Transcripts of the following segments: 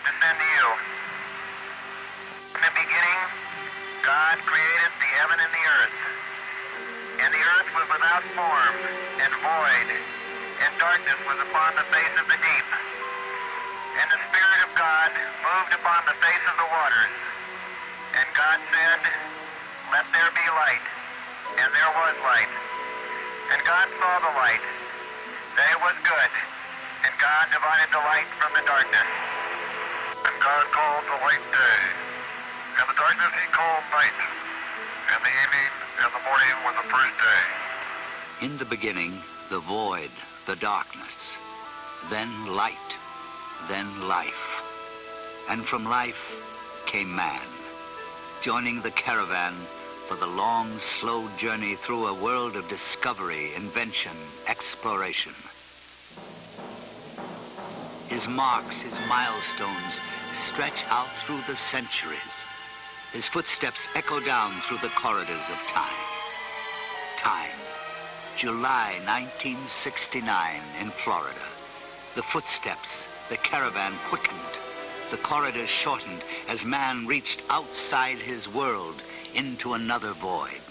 to send to you. In the beginning, God created the heaven and the earth. And the earth was without form and void, and darkness was upon the face of the deep. And the Spirit of God moved upon the face of the waters. And God said, "Let there be light." And there was light. And God saw the light, that it was good. And God divided the light from the darkness. And God called the light day, and the darkness he called night. And the evening and the morning were the first day. In the beginning, the void, the darkness, then light, then life. And from life came man, joining the caravan for the long, slow journey through a world of discovery, invention, exploration. His marks, his milestones, stretch out through the centuries. His footsteps echo down through the corridors of time. Time, July 1969 in Florida. The footsteps, the caravan quickened. The corridors shortened as man reached outside his world into another void.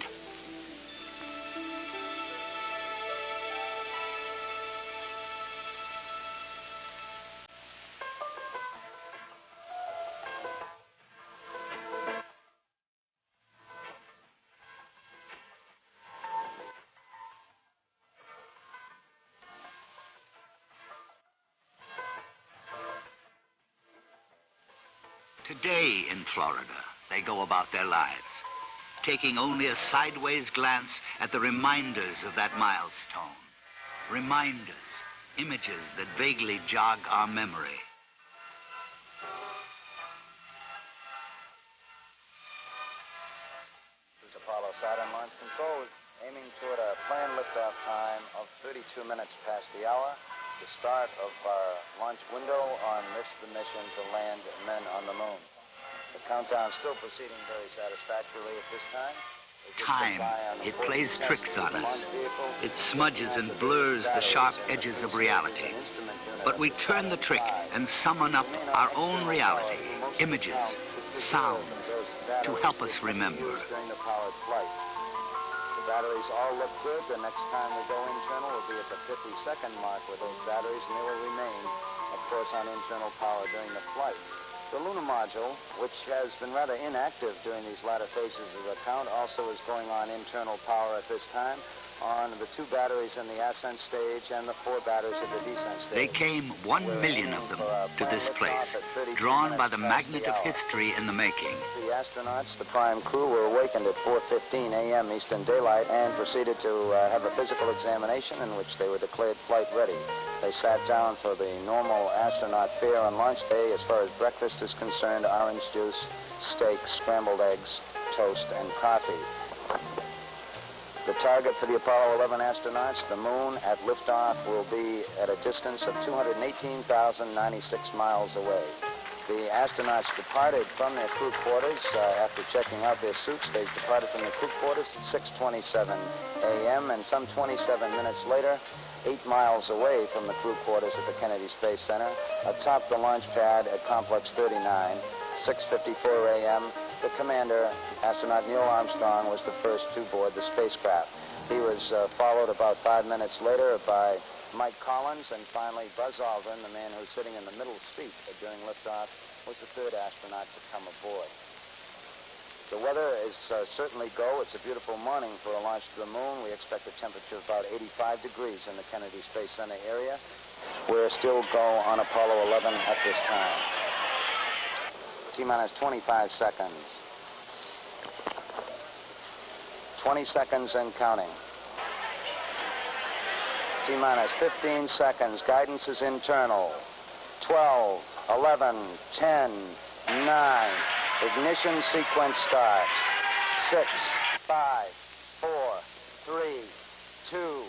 Today in Florida, they go about their lives, taking only a sideways glance at the reminders of that milestone. Reminders, images that vaguely jog our memory. This is Apollo Saturn Launch Control, aiming toward a planned liftoff time of 32 minutes past the hour. The start of our launch window on this, the mission to land men on the moon. The countdown still proceeding very satisfactorily at this time. Time, it plays tricks on us. It smudges and blurs the sharp edges of reality. But we turn the trick and summon up our own reality, images, sounds, to help us remember. Batteries all look good. The next time we go internal will be at the 50-second mark with those batteries, and they will remain, of course, on internal power during the flight. The lunar module, which has been rather inactive during these latter phases of the count, also is going on internal power at this time on the 2 batteries in the ascent stage and the 4 batteries at the descent stage. They came 1 million of them to this place, drawn by the magnet of history in the making. The astronauts, the prime crew, were awakened at 4:15 a.m. Eastern Daylight and proceeded to have a physical examination in which they were declared flight ready. They sat down for the normal astronaut fare on launch day. As far as breakfast is concerned, orange juice, steak, scrambled eggs, toast, and coffee. The target for the Apollo 11 astronauts, the moon, at liftoff will be at a distance of 218,096 miles away. The astronauts departed from their crew quarters after checking out their suits. They departed from the crew quarters at 6:27 a.m. and some 27 minutes later, 8 miles away from the crew quarters at the Kennedy Space Center, atop the launch pad at Complex 39, 6:54 a.m., the commander, astronaut Neil Armstrong, was the first to board the spacecraft. He was followed about 5 minutes later by Mike Collins, and finally Buzz Aldrin, the man who's sitting in the middle seat during liftoff, was the 3rd astronaut to come aboard. The weather is certainly go. It's a beautiful morning for a launch to the moon. We expect a temperature of about 85 degrees in the Kennedy Space Center area. We're still go on Apollo 11 at this time. T-minus 25 seconds. 20 seconds and counting. T-minus 15 seconds. Guidance is internal. 12, 11, 10, 9. Ignition sequence starts. 6, 5, 4, 3, 2,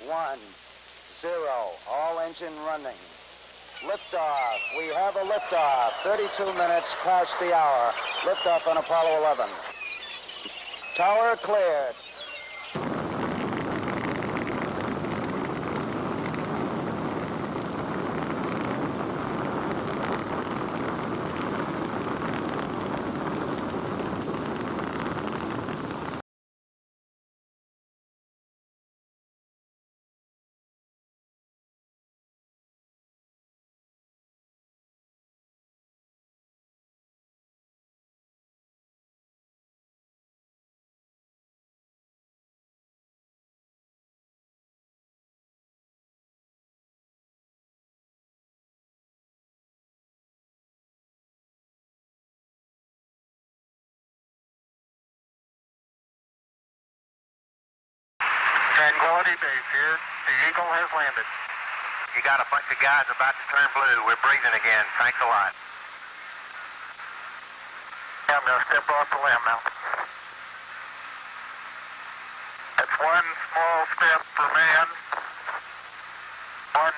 1, 0. All engine running. Liftoff. We have a liftoff. 32 minutes past the hour. Liftoff on Apollo 11. Tower cleared. Buddy Base here. The Eagle has landed. You got a bunch of guys about to turn blue. We're breathing again. Thanks a lot. Yeah, I'm going to step off the limb now. That's one small step for man. One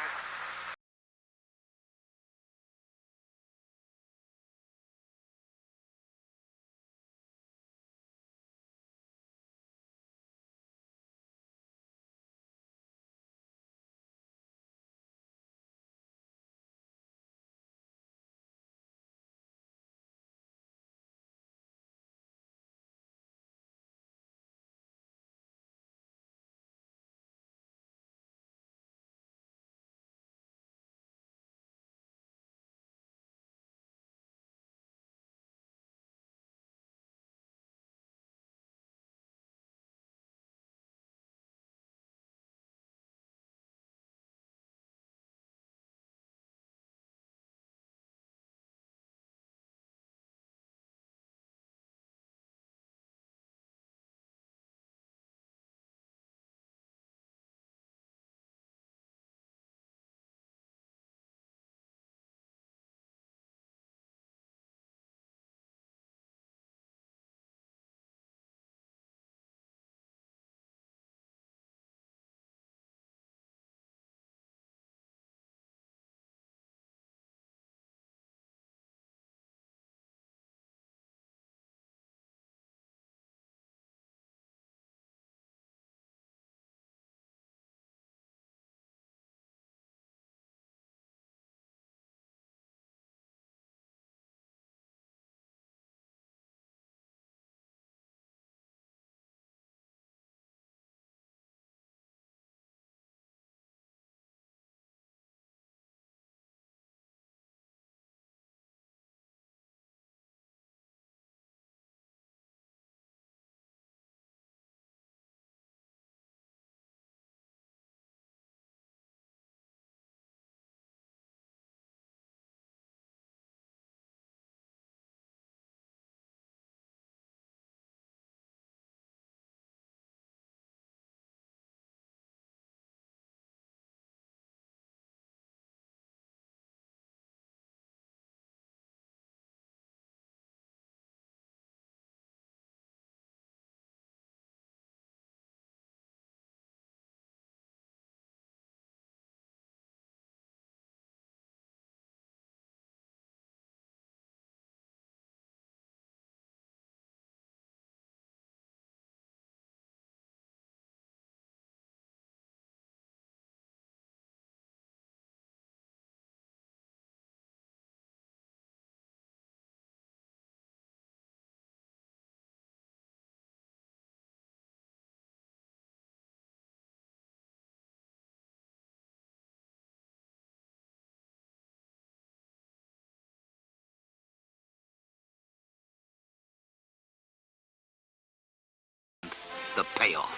the payoff.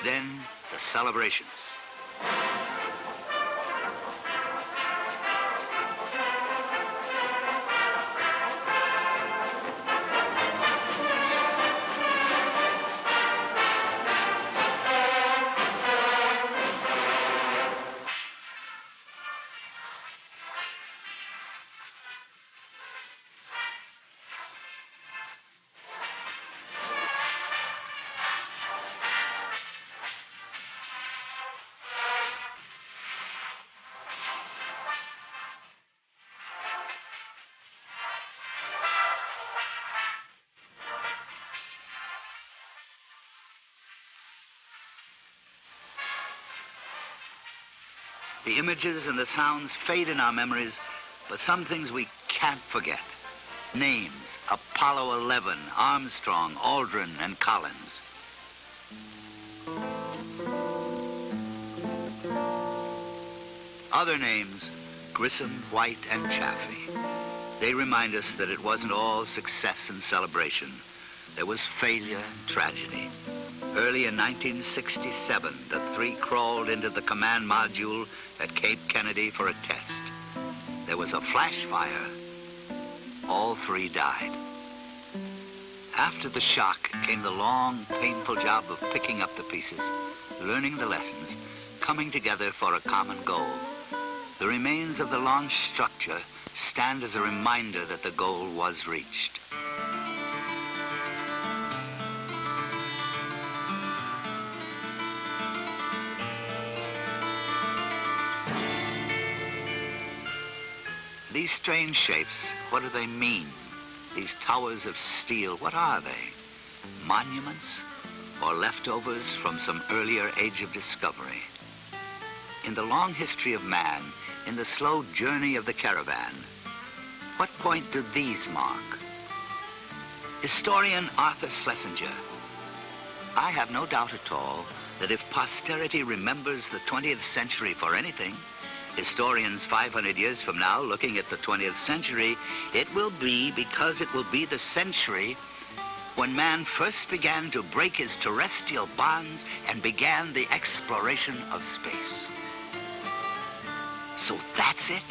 Then the celebrations. The images and the sounds fade in our memories, but some things we can't forget. Names: Apollo 11, Armstrong, Aldrin, and Collins. Other names: Grissom, White, and Chaffee. They remind us that it wasn't all success and celebration. There was failure and tragedy. Early in 1967, the three crawled into the command module at Cape Kennedy for a test. There was a flash fire. All three died. After the shock came the long, painful job of picking up the pieces, learning the lessons, coming together for a common goal. The remains of the launch structure stand as a reminder that the goal was reached. These strange shapes, what do they mean? These towers of steel, what are they? Monuments or leftovers from some earlier age of discovery? In the long history of man, in the slow journey of the caravan, what point do these mark? Historian Arthur Schlesinger. I have no doubt at all that if posterity remembers the 20th century for anything, historians 500 years from now looking at the 20th century, it will be because it will be the century when man first began to break his terrestrial bonds and began the exploration of space. So that's it?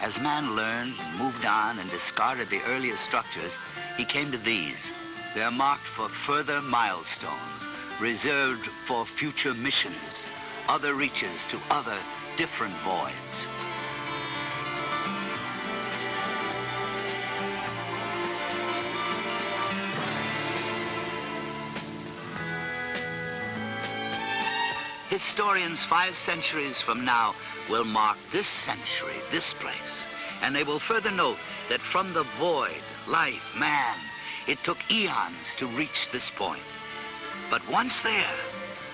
As man learned, moved on, and discarded the earlier structures, he came to these. They're marked for further milestones, reserved for future missions, other reaches to other different voids. Historians 5 centuries from now will mark this century, this place, and they will further note that from the void, life, man, it took eons to reach this point. But once there,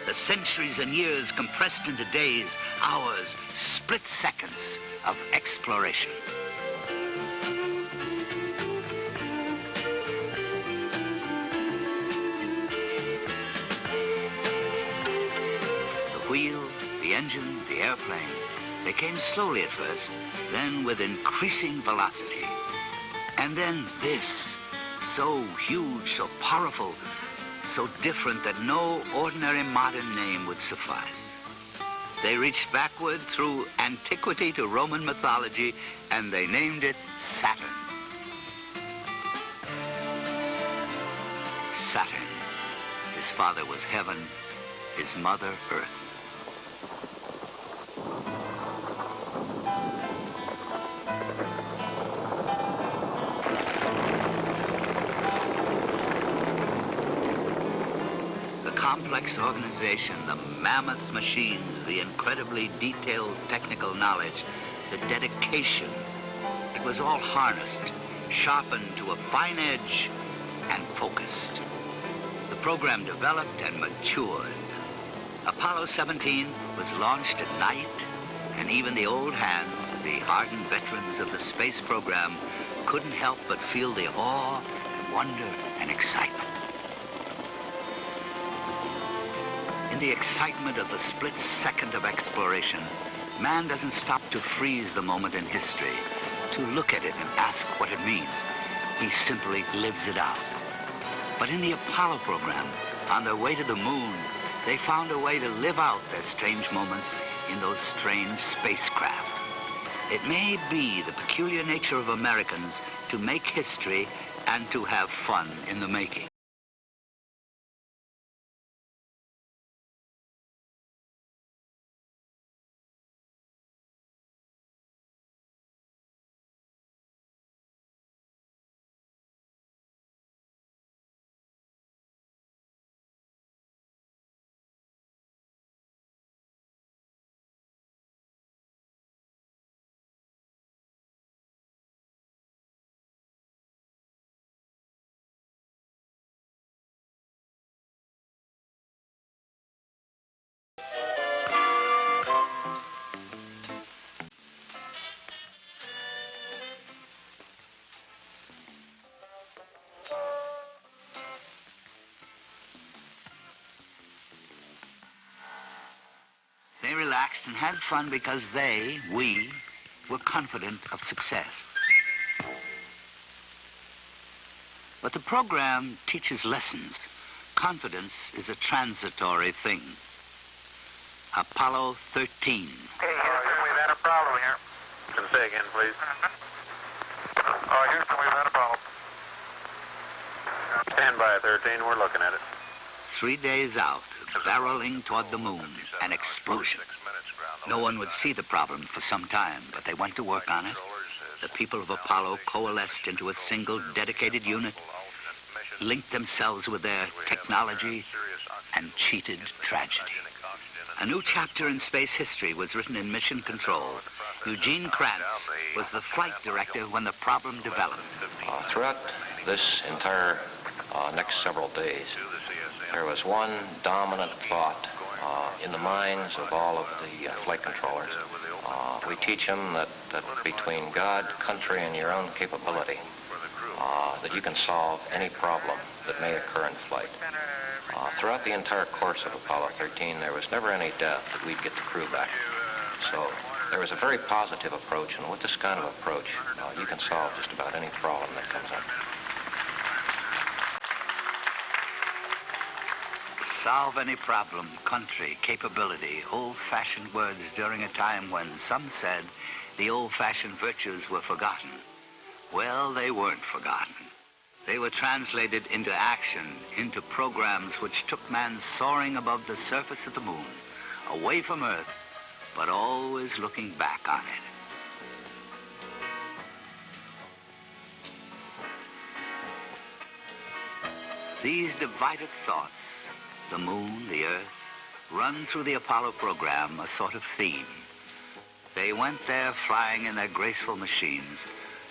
the centuries and years compressed into days, hours, split seconds of exploration. The wheel, the engine, the airplane, they came slowly at first, then with increasing velocity. And then this, so huge, so powerful, so different that no ordinary modern name would suffice. They reached backward through antiquity to Roman mythology, and they named it Saturn. Saturn. His father was heaven, his mother earth. Complex organization, the mammoth machines, the incredibly detailed technical knowledge, the dedication. It was all harnessed, sharpened to a fine edge, and focused. The program developed and matured. Apollo 17 was launched at night, and even the old hands, the hardened veterans of the space program, couldn't help but feel the awe, and wonder, and excitement. In the excitement of the split second of exploration, man doesn't stop to freeze the moment in history, to look at it and ask what it means. He simply lives it out. But in the Apollo program, on their way to the moon, they found a way to live out their strange moments in those strange spacecraft. It may be the peculiar nature of Americans to make history and to have fun in the making. They relaxed and had fun because we, were confident of success. But the program teaches lessons. Confidence is a transitory thing. Apollo 13. problem here. Can you say again, please? Houston, we've had a problem. Stand by, 13. We're looking at it. 3 days out, barreling toward the moon, an explosion. No one would see the problem for some time, but they went to work on it. The people of Apollo coalesced into a single dedicated unit, linked themselves with their technology, and cheated tragedy. A new chapter in space history was written in Mission Control. Eugene Kranz was the flight director when the problem developed. Throughout this entire next several days, there was one dominant thought in the minds of all of the flight controllers. We teach them that between God, country, and your own capability, that you can solve any problem that may occur in flight. Throughout the entire course of Apollo 13, there was never any doubt that we'd get the crew back. So there was a very positive approach, and with this kind of approach, you can solve just about any problem that comes up. Solve any problem, country, capability, old-fashioned words during a time when some said the old-fashioned virtues were forgotten. Well, they weren't forgotten. They were translated into action, into programs which took man soaring above the surface of the moon, away from Earth, but always looking back on it. These divided thoughts, the moon, the Earth, run through the Apollo program a sort of theme. They went there flying in their graceful machines,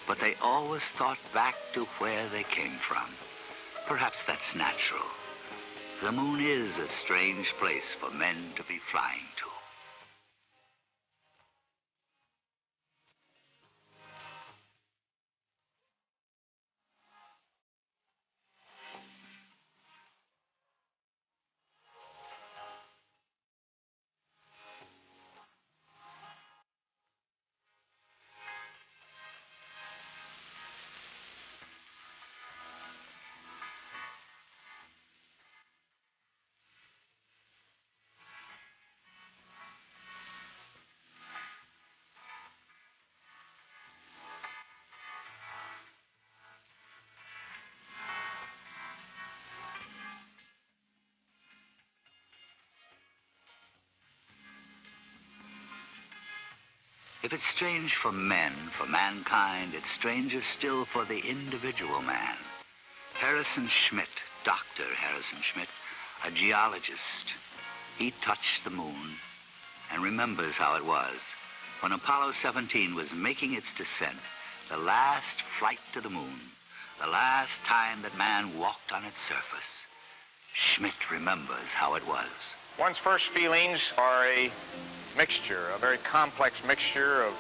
but they always thought back to where they came from. Perhaps that's natural. The moon is a strange place for men to be flying to. If it's strange for men, for mankind, it's stranger still for the individual man. Harrison Schmitt, Dr. Harrison Schmitt, a geologist, he touched the moon and remembers how it was when Apollo 17 was making its descent, the last flight to the moon, the last time that man walked on its surface. Schmitt remembers how it was. One's first feelings are a mixture, a very complex mixture of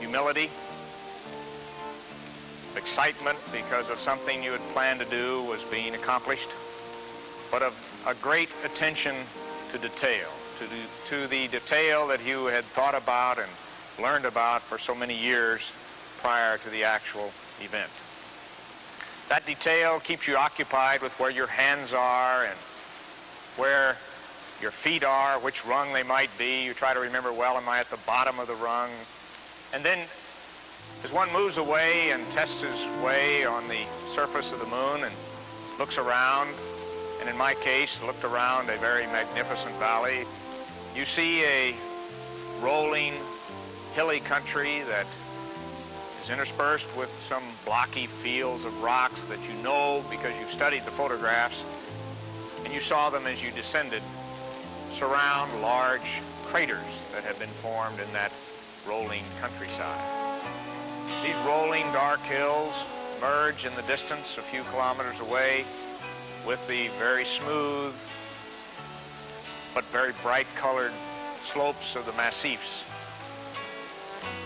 humility, excitement because of something you had planned to do was being accomplished, but of a great attention to detail, to the detail that you had thought about and learned about for so many years prior to the actual event. That detail keeps you occupied with where your hands are and where your feet are, which rung they might be. You try to remember, well, am I at the bottom of the rung? And then as one moves away and tests his way on the surface of the moon and looks around, and in my case, looked around a very magnificent valley, you see a rolling, hilly country that is interspersed with some blocky fields of rocks that you know because you've studied the photographs, and you saw them as you descended surround large craters that have been formed in that rolling countryside. These rolling dark hills merge in the distance a few kilometers away with the very smooth but very bright colored slopes of the massifs.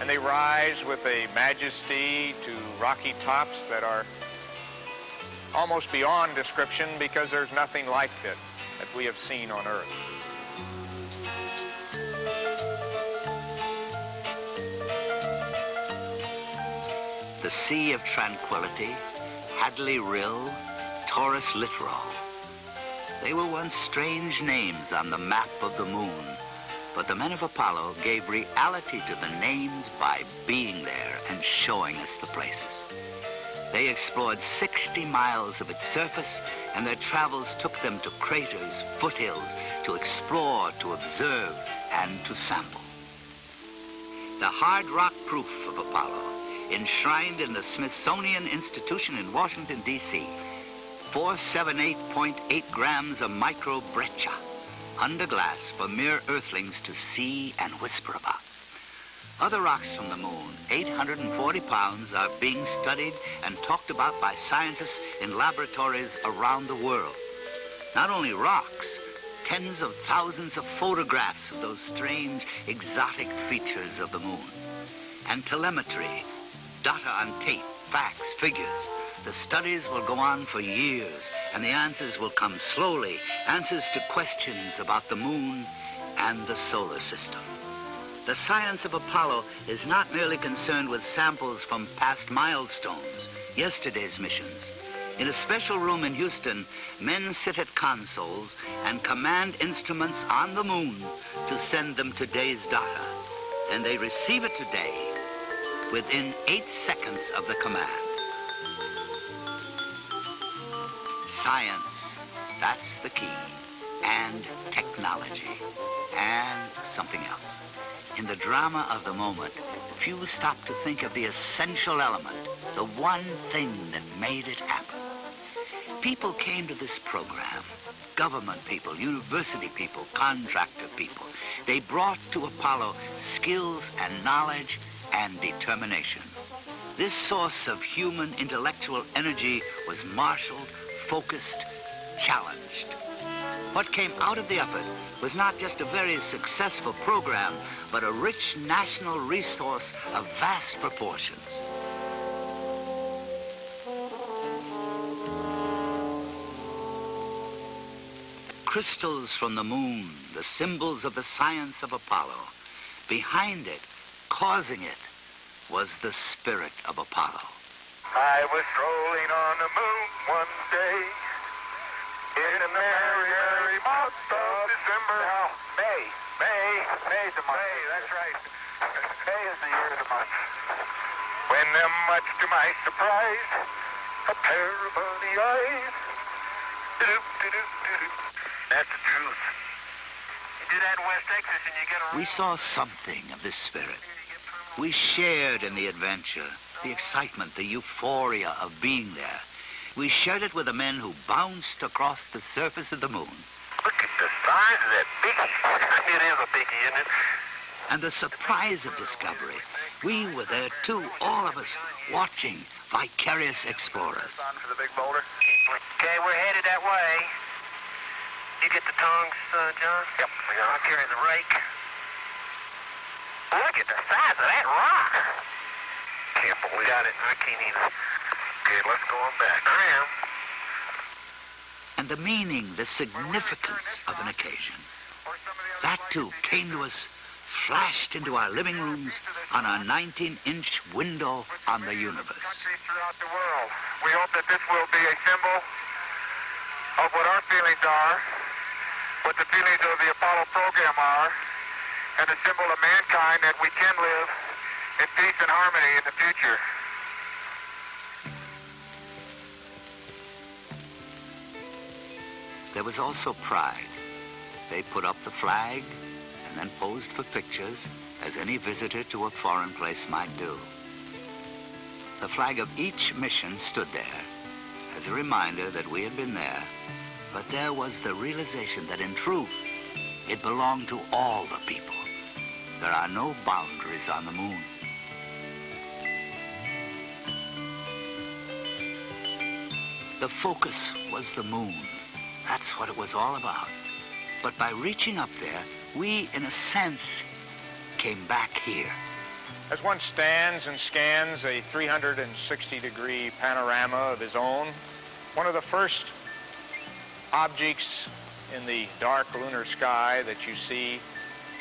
And they rise with a majesty to rocky tops that are almost beyond description because there's nothing like it that we have seen on Earth. The Sea of Tranquility, Hadley Rill, Taurus Littoral. They were once strange names on the map of the moon, But the men of Apollo gave reality to the names by being there and showing us the places. They explored 60 miles of its surface, and their travels took them to craters, foothills, to explore, to observe, and to sample. The hard rock proof of Apollo, enshrined in the Smithsonian Institution in Washington, D.C., 478.8 grams of microbreccia, under glass for mere earthlings to see and whisper about. Other rocks from the moon, 840 pounds, are being studied and talked about by scientists in laboratories around the world. Not only rocks, tens of thousands of photographs of those strange, exotic features of the moon. And telemetry, data on tape, facts, figures. The studies will go on for years, and the answers will come slowly, answers to questions about the moon and the solar system. The science of Apollo is not merely concerned with samples from past milestones, yesterday's missions. In a special room in Houston, men sit at consoles and command instruments on the moon to send them today's data. And they receive it today within 8 seconds of the command. Science, that's the key, and technology, and something else. In the drama of the moment, few stop to think of the essential element, the one thing that made it happen. People came to this program, government people, university people, contractor people. They brought to Apollo skills and knowledge and determination. This source of human intellectual energy was marshaled, focused, challenged. What came out of the effort was not just a very successful program, but a rich national resource of vast proportions. Crystals from the moon, the symbols of the science of Apollo. Behind it, causing it, was the spirit of Apollo. I was strolling on the moon one day in a merry, merry month of December. Now, May's the month. May, that's right. May is the year of the month. When, much to my surprise, a pair of bunny eyes. That's the truth. You do that in West Texas and you get a... We saw something of this spirit. We shared in the adventure, the excitement, the euphoria of being there. We shared it with the men who bounced across the surface of the moon. Look at the size of that biggie. It is a biggie, isn't it? And the surprise of discovery. We were there too, all of us, watching, vicarious explorers. On for the big boulder. Okay, we're headed that way. You get the tongs, John? Yep. I'll carry the rake. Look at the size of that rock. Can't believe it. I can't either. Okay, let's go on back. I am. And the meaning, the significance of an occasion. That too came to us, flashed into our living rooms on our 19-inch window on the universe. Countries throughout the world. We hope that this will be a symbol of what our feelings are, what the feelings of the Apollo program are, and a symbol of mankind that we can live in peace and harmony in the future. There was also pride. They put up the flag and then posed for pictures, as any visitor to a foreign place might do. The flag of each mission stood there as a reminder that we had been there, but there was the realization that in truth, it belonged to all the people. There are no boundaries on the moon. The focus was the moon. That's what it was all about. But by reaching up there, we, in a sense, came back here. As one stands and scans a 360-degree panorama of his own, one of the first objects in the dark lunar sky that you see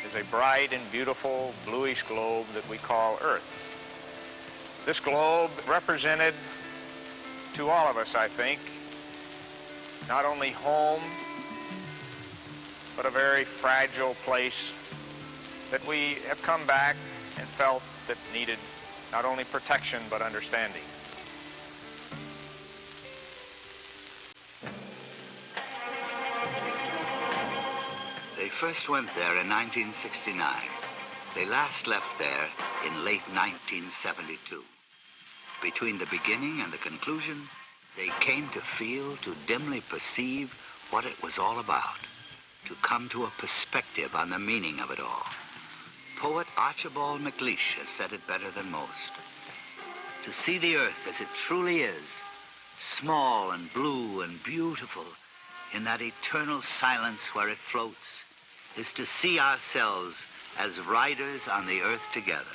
is a bright and beautiful bluish globe that we call Earth. This globe represented to all of us, I think, not only home, but a very fragile place that we have come back and felt that needed not only protection but understanding. They first went there in 1969. They last left there in late 1972. Between the beginning and the conclusion, they came to feel, to dimly perceive what it was all about, to come to a perspective on the meaning of it all. Poet Archibald MacLeish has said it better than most. To see the earth as it truly is, small and blue and beautiful, in that eternal silence where it floats, is to see ourselves as riders on the earth together,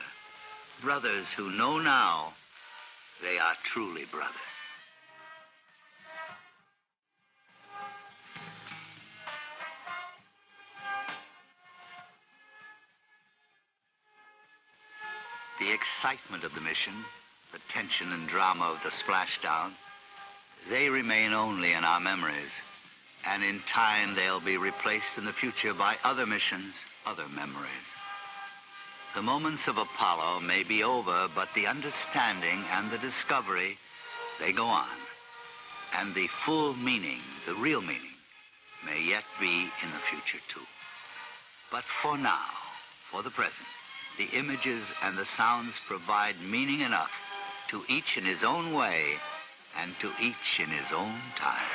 brothers who know now they are truly brothers. The excitement of the mission, the tension and drama of the splashdown, they remain only in our memories. And in time, they'll be replaced in the future by other missions, other memories. The moments of Apollo may be over, but the understanding and the discovery, they go on. And the full meaning, the real meaning, may yet be in the future too. But for now, for the present, the images and the sounds provide meaning enough to each in his own way and to each in his own time.